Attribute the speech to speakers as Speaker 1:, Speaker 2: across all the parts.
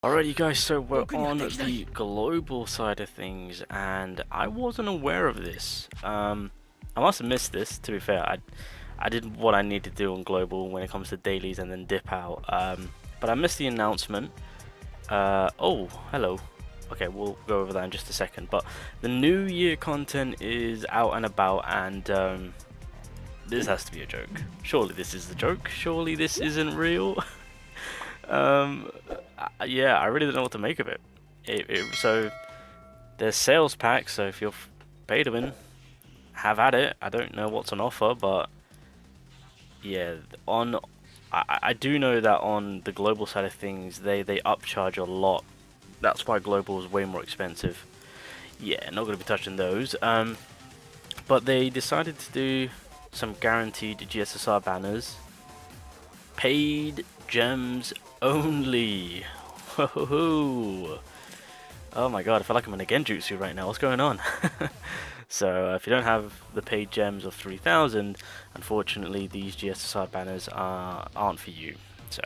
Speaker 1: Alrighty guys, so we're on the global side of things and I wasn't aware of this. I must have missed this, to be fair. I did what I need to do on global when it comes to dailies and then dip out. But I missed the announcement. Oh, hello. Okay, we'll go over that in just a second. But the new year content is out and about and this has to be a joke. Surely this is the joke. Surely this isn't real. Yeah, I really don't know what to make of it. So there's sales packs, so if you're pay to win, have at it. I don't know what's on offer, but yeah, I do know that on the global side of things, they upcharge a lot. That's why global is way more expensive. Yeah, not gonna be touching those. But they decided to do some guaranteed GSSR banners, paid gems only. Whoa. Oh my god, I feel like I'm in a Genjutsu right now. What's going on? So if you don't have the paid gems of 3,000, unfortunately these GSSR banners aren't for you. So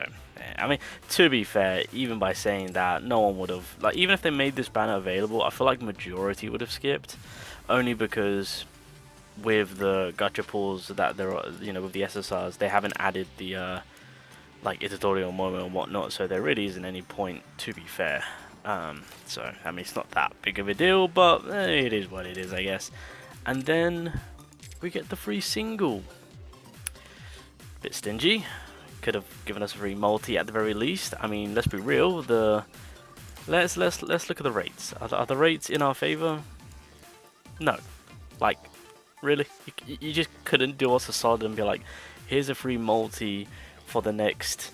Speaker 1: I mean, to be fair, even by saying that, no one would have, like, even if they made this banner available, I feel like majority would have skipped, only because with the gacha pools that there are, you know, with the SSRs, they haven't added the like a tutorial moment and whatnot, so there really isn't any point, to be fair. So I mean, it's not that big of a deal, but it is what it is, I guess. And then we get the free single. Bit stingy. Could have given us a free multi at the very least. I mean, let's be real. Let's look at the rates. Are the rates in our favor? No. Like, really? You just couldn't do us a solid and be like, here's a free multi for the next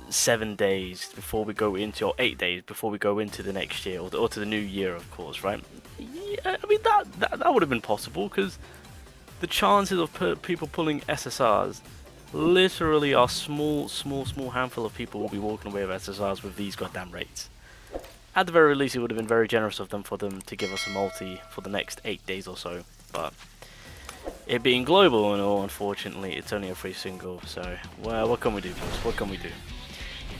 Speaker 1: 7 days before we go into, or 8 days before we go into the next year, or to the new year, of course, right? Yeah, I mean, that would have been possible, because the chances of people pulling SSRs literally are small handful of people will be walking away with SSRs with these goddamn rates. At the very least, it would have been very generous of them for them to give us a multi for the next 8 days or so, but it being global and all, unfortunately, it's only a free single, so, well, what can we do, folks? What can we do?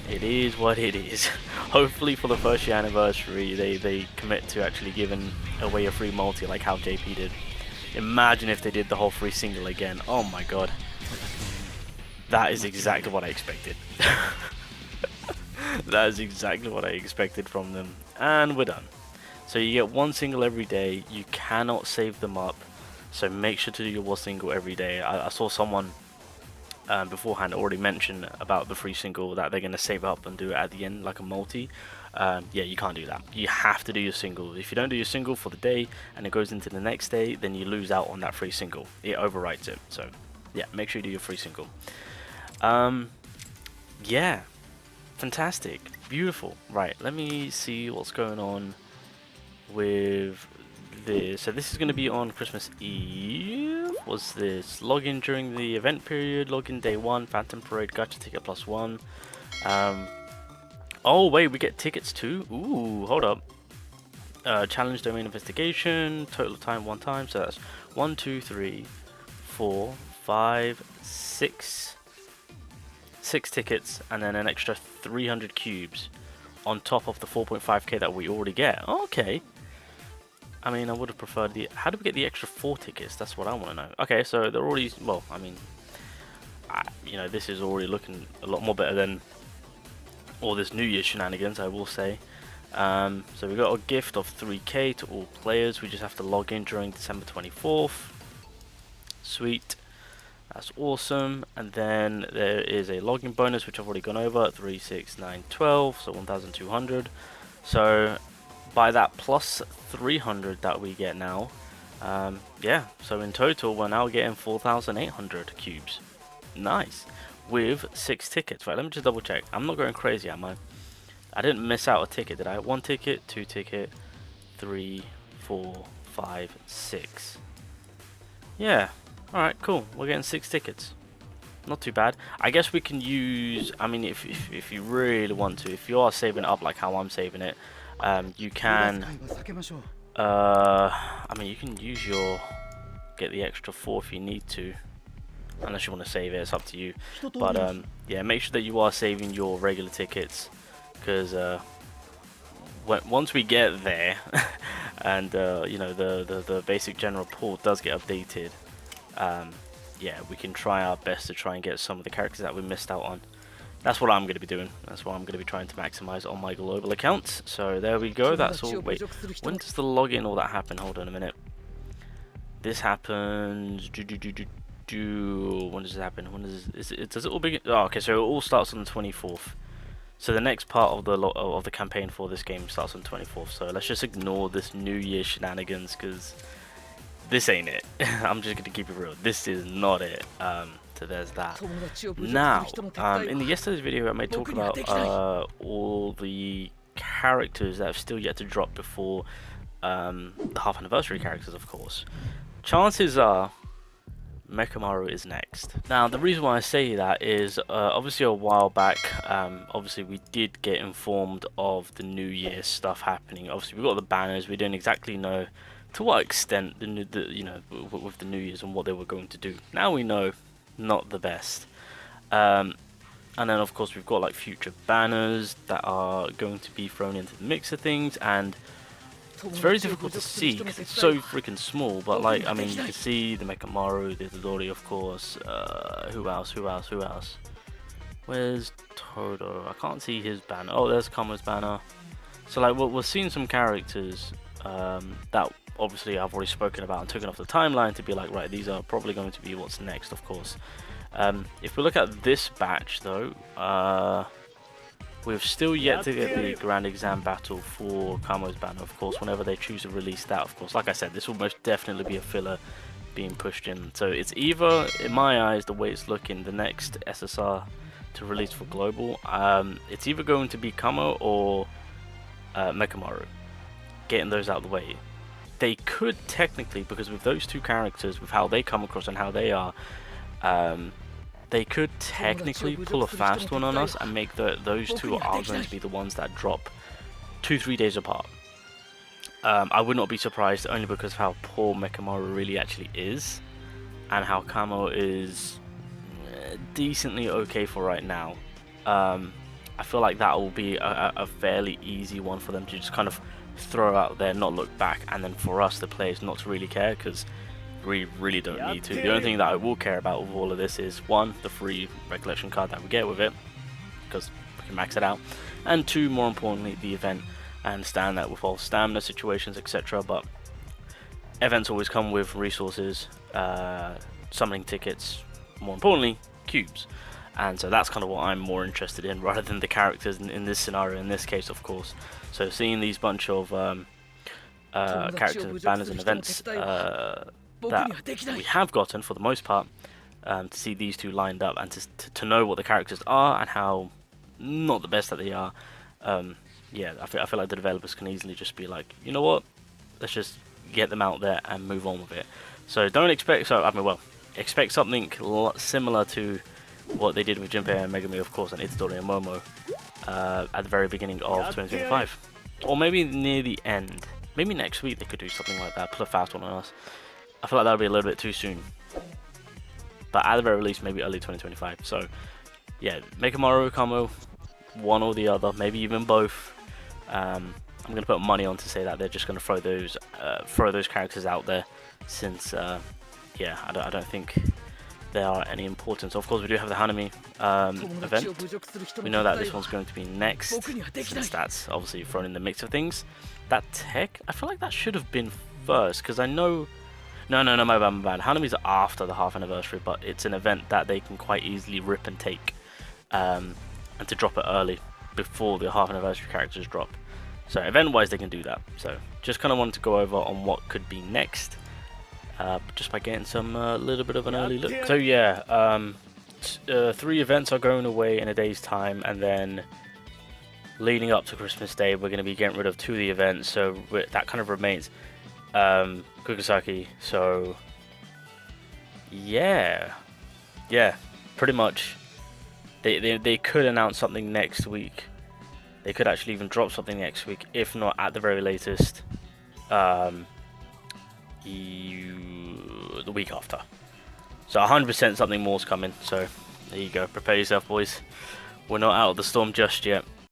Speaker 1: It is what it is. Hopefully for the first year anniversary, they commit to actually giving away a free multi like how JP did. Imagine if they did the whole free single again. Oh my god. That is exactly what I expected. That is exactly what I expected from them. And we're done. So you get one single every day. You cannot save them up. So make sure to do your one single every day. I saw someone beforehand already mention about the free single that they're going to save up and do it at the end like a multi. Yeah, you can't do that. You have to do your single. If you don't do your single for the day and it goes into the next day, then you lose out on that free single. It overwrites it. So yeah, make sure you do your free single. Yeah, fantastic, beautiful. Right, let me see what's going on with this. So this is going to be on Christmas Eve. Was this login during the event period? Login day 1, Phantom Parade, gacha ticket +1. Oh wait, we get tickets too. Ooh, hold up. Challenge domain investigation. Total time 1 time. So that's 1, 2, 3, 4, 5, 6 tickets, and then an extra 300 cubes on top of the 4.5k that we already get. Okay. I mean, I would have preferred the... How do we get the extra 4 tickets? That's what I want to know. Okay, so they're already... Well, I mean... you know, this is already looking a lot more better than all this New Year's shenanigans, I will say. So we got a gift of 3k to all players. We just have to log in during December 24th. Sweet. That's awesome. And then there is a login bonus, which I've already gone over. 3, 6, 9, 12. So 1,200. So... by that plus 300 that we get now, yeah, so in total we're now getting 4,800 cubes. Nice. With 6 tickets. Right, let me just double check. I'm not going crazy, am I? I didn't miss out a ticket, did I? 1 ticket, 2 ticket, 3, 4, 5, 6. Yeah, alright, cool. We're getting 6 tickets. Not too bad. I guess we can use, I mean, if you really want to, if you are saving it up like how I'm saving it, you can, I mean, you can use your, get the extra 4 if you need to, unless you want to save it, it's up to you. But yeah, make sure that you are saving your regular tickets, because once we get there, and you know, the basic general pool does get updated, yeah, we can try our best to try and get some of the characters that we missed out on. That's what I'm going to be doing. That's what I'm going to be trying to maximize on my global account. So there we go. That's all. Wait, when does the login all that happen? Hold on a minute. This happens. When does it happen? When does it all begin? Oh, okay. So it all starts on the 24th. So the next part of the campaign for this game starts on the 24th. So let's just ignore this New Year shenanigans, because this ain't it. I'm just gonna keep it real. This is not it. So there's that. Now, in the yesterday's video, I made talk about all the characters that have still yet to drop before the half anniversary characters, of course. Chances are Mechamaru is next. Now, the reason why I say that is obviously a while back, obviously we did get informed of the New Year stuff happening. Obviously we got the banners. We didn't exactly know to what extent you know, with the New Year's and what they were going to do. Now we know. Not the best. And then of course we've got like future banners that are going to be thrown into the mix of things, and it's very difficult to see because it's so freaking small. But like, I mean, you can see the Mechamaru, the Itadori, of course. Who else? Where's Todo? I can't see his banner. Oh, there's Kamo's banner. So like, we're seeing some characters that obviously I've already spoken about and taken off the timeline to be like, right, these are probably going to be what's next, of course. If we look at this batch though, we've still yet to get the grand exam battle for Kamo's banner, of course, whenever they choose to release that, of course. Like I said, this will most definitely be a filler being pushed in. So it's either, in my eyes, the way it's looking, the next SSR to release for global, it's either going to be Kamo or Mechamaru. Getting those out of the way. They could technically, because with those two characters, with how they come across and how they are, they could technically pull a fast one on us and make those two are going to be the ones that drop 2-3 days apart. I would not be surprised, only because of how poor Mechamaru really actually is, and how Kamo is decently okay for right now. I feel like that will be a fairly easy one for them to just kind of throw out there, not look back, and then for us the players not to really care, because we really don't need to. The only thing that I will care about with all of this is, one, the free recollection card that we get with it, because we can max it out, and two, more importantly, the event. I understand that with all stamina situations, etc., but events always come with resources, summoning tickets, more importantly, cubes. And so that's kind of what I'm more interested in, rather than the characters in this scenario, in this case, of course. So seeing these bunch of characters, banners and events that we have gotten, for the most part, to see these two lined up, and to know what the characters are and how not the best that they are, yeah, I feel like the developers can easily just be like, you know what, let's just get them out there and move on with it. So don't expect, expect something similar to what they did with Junpei and Megumi, of course, and Itadori and Momo at the very beginning of 2025. Or maybe near the end. Maybe next week they could do something like that, pull a fast one on us. I feel like that would be a little bit too soon. But at the very least, maybe early 2025. So, yeah, Mechamaru, Kamo, one or the other, maybe even both. I'm going to put money on to say that they're just going to throw those characters out there, since, yeah, I don't think there are any importance. Of course, we do have the Hanami event. We know that this one's going to be next, since that's obviously thrown in the mix of things. That tech, I feel like that should have been first, because I know... No, my bad. Hanami's after the half anniversary, but it's an event that they can quite easily rip and take, and to drop it early, before the half anniversary characters drop. So event-wise, they can do that. So just kind of wanted to go over on what could be next, just by getting some little bit of an early look. So yeah, 3 events are going away in a day's time, and then leading up to Christmas Day, we're going to be getting rid of 2 of the events. So that kind of remains Kukusaki. So yeah, pretty much. They could announce something next week. They could actually even drop something next week, if not at the very latest, the week after. So 100% something more's coming. So there you go. Prepare yourself, boys. We're not out of the storm just yet.